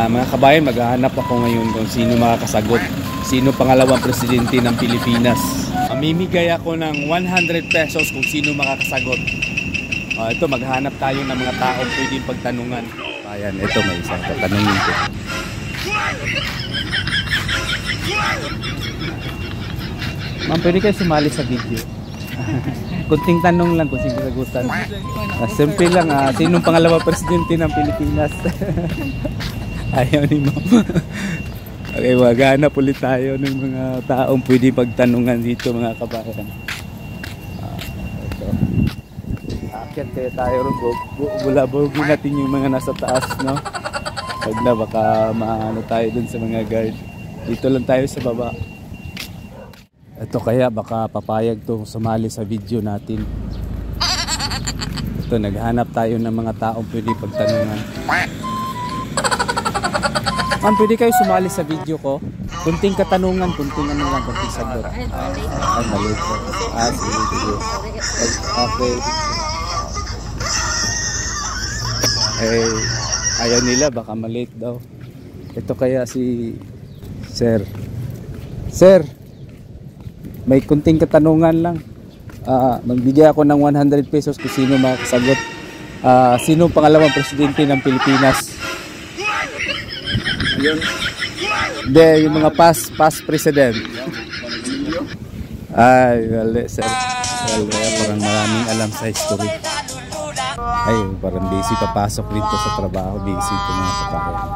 Mga kabayan, maghahanap ako ngayon kung sino makakasagot. Sino pangalawang presidente ng Pilipinas. Mamimigay ako ng 100 pesos kung sino makakasagot. Ito, maghahanap tayo ng mga taong pwedeng pagtanungan. Ayan, ito may isang tatanungin ko. Ma'am, pwede kayo sumali sa video. Kunting tanong lang kung sino sagutan. Simple lang, sinong pangalawang presidente ng Pilipinas? Ayaw ni ma'am. Okay, maghanap ulit tayo ng mga taong pwede pagtanungan dito, mga kabayan. Ito. Akit kaya tayo rin. Bulabogin natin yung mga nasa taas, no? Pag na, baka maano tayo dun sa mga guard. Dito lang tayo sa baba. Ito kaya, baka papayag to sumali sa video natin. Ito, naghanap tayo ng mga taong pwede pagtanungan. Ma'am, pwede kayo sumali sa video ko? Kunting katanungan, kunting ano lang, kunting sagot. Maliit po. Sige. Okay. Ayaw nila, baka maliit daw. Ito kaya si Sir. Sir, may kunting katanungan lang. Magbigay ako ng 100 pesos kung sino makasagot. Sino pangalawang presidente ng Pilipinas? Ayun. Hindi, yung mga past president. Ay, wala sir. Wala, parang maraming alam sa history. Ay, parang busy papasok dito sa trabaho. Busy ito mga kapatid.